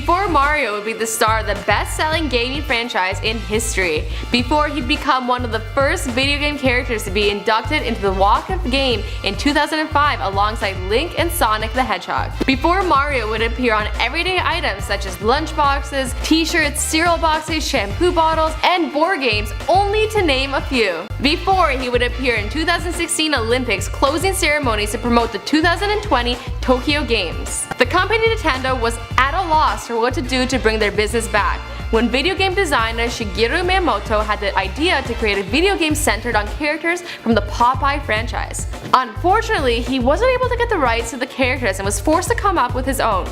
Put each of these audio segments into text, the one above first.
Before Mario would be the star of the best-selling gaming franchise in history. Before he'd become one of the first video game characters to be inducted into the Walk of Fame in 2005 alongside Link and Sonic the Hedgehog. Before Mario would appear on everyday items such as lunchboxes, t-shirts, cereal boxes, shampoo bottles, and board games, only to name a few. Before he would appear in 2016 Olympics closing ceremonies to promote the 2020 Tokyo Games. The company Nintendo was at a loss for what to do to bring their business back, when video game designer Shigeru Miyamoto had the idea to create a video game centered on characters from the Popeye franchise. Unfortunately, he wasn't able to get the rights to the characters and was forced to come up with his own.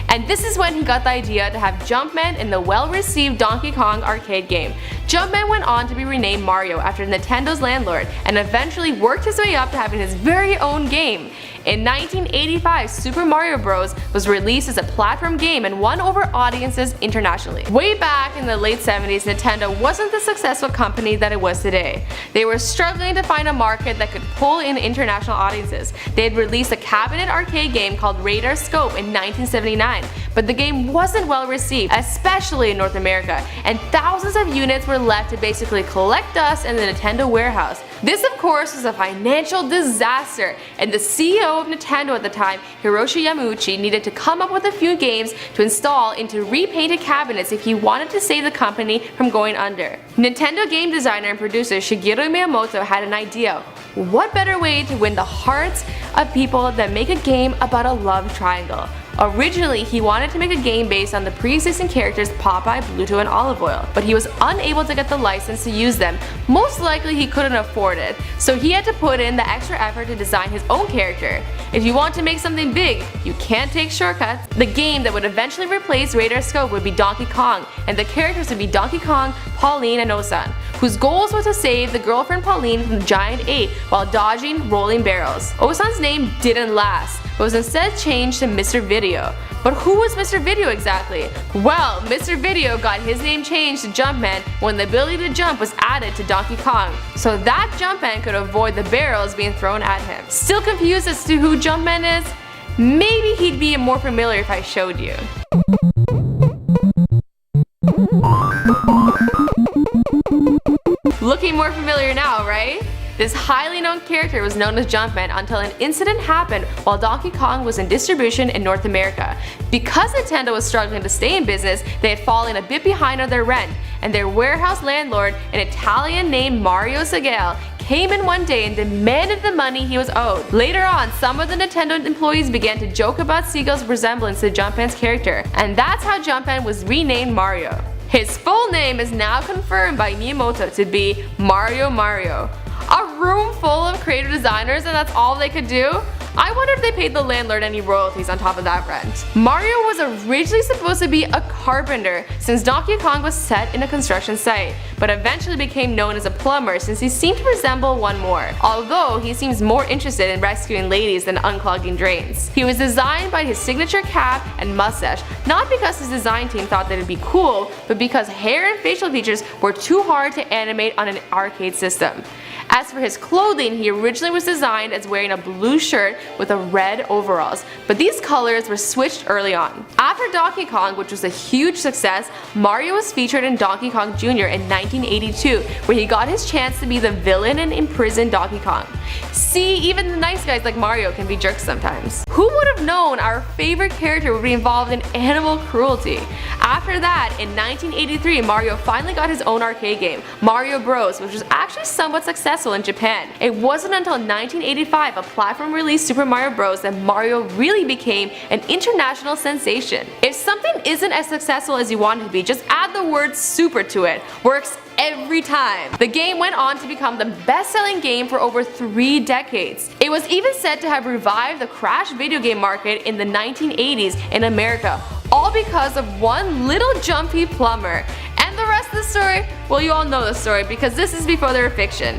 And this is when he got the idea to have Jumpman in the well-received Donkey Kong arcade game. Jumpman went on to be renamed Mario after Nintendo's landlord, and eventually worked his way up to having his very own game. In 1985, Super Mario Bros. Was released as a platform game and won over audiences internationally. Way back in the late 70s, Nintendo wasn't the successful company that it was today. They were struggling to find a market that could pull in international audiences. They had released a cabinet arcade game called Radar Scope in 1979, but the game wasn't well received, especially in North America, and thousands of units were left to basically collect dust in the Nintendo warehouse. This of course was a financial disaster, and the CEO of Nintendo at the time, Hiroshi Yamauchi, needed to come up with a few games to install into repainted cabinets if he wanted to save the company from going under. Nintendo game designer and producer Shigeru Miyamoto had an idea. What better way to win the hearts of people than make a game about a love triangle? Originally, he wanted to make a game based on the pre-existing characters Popeye, Bluto, and Olive Oil, but he was unable to get the license to use them. Most likely he couldn't afford it, so he had to put in the extra effort to design his own character. If you want to make something big, you can't take shortcuts. The game that would eventually replace Radar Scope would be Donkey Kong, and the characters would be Donkey Kong, Pauline, and Osan, whose goals were to save the girlfriend Pauline from the giant ape while dodging rolling barrels. Osan's name didn't last, but was instead changed to Mr. Video. But who was Mr. Video exactly? Well, Mr. Video got his name changed to Jumpman when the ability to jump was added to Donkey Kong, so that Jumpman could avoid the barrels being thrown at him. Still confused as to who Jumpman is? Maybe he'd be more familiar if I showed you. Looking more familiar now, right? This highly known character was known as Jumpman until an incident happened while Donkey Kong was in distribution in North America. Because Nintendo was struggling to stay in business, they had fallen a bit behind on their rent, and their warehouse landlord, an Italian named Mario Segale, came in one day and demanded the money he was owed. Later on, some of the Nintendo employees began to joke about Segale's resemblance to Jumpman's character, and that's how Jumpman was renamed Mario. His full name is now confirmed by Miyamoto to be Mario Mario. A room full of creative designers and that's all they could do? I wonder if they paid the landlord any royalties on top of that rent. Mario was originally supposed to be a carpenter since Donkey Kong was set in a construction site, but eventually became known as a plumber since he seemed to resemble one more, although he seems more interested in rescuing ladies than unclogging drains. He was designed by his signature cap and mustache, not because his design team thought that it'd be cool, but because hair and facial features were too hard to animate on an arcade system. As for his clothing, he originally was designed as wearing a blue shirt with a red overalls, but these colors were switched early on. After Donkey Kong, which was a huge success, Mario was featured in Donkey Kong Jr. in 1982, where he got his chance to be the villain and imprisoned Donkey Kong. See, even the nice guys like Mario can be jerks sometimes. Who would have known our favorite character would be involved in animal cruelty? After that, in 1983, Mario finally got his own arcade game, Mario Bros., which was actually somewhat successful in Japan. It wasn't until 1985, a platform released Super Mario Bros., that Mario really became an international sensation. If something isn't as successful as you want it to be, just add the word super to it. Works every time. The game went on to become the best-selling game for over 3 decades. It was even said to have revived the crash video game market in the 1980s in America, all because of one little jumpy plumber. And the rest of the story? Well, you all know the story because this is before they were fiction.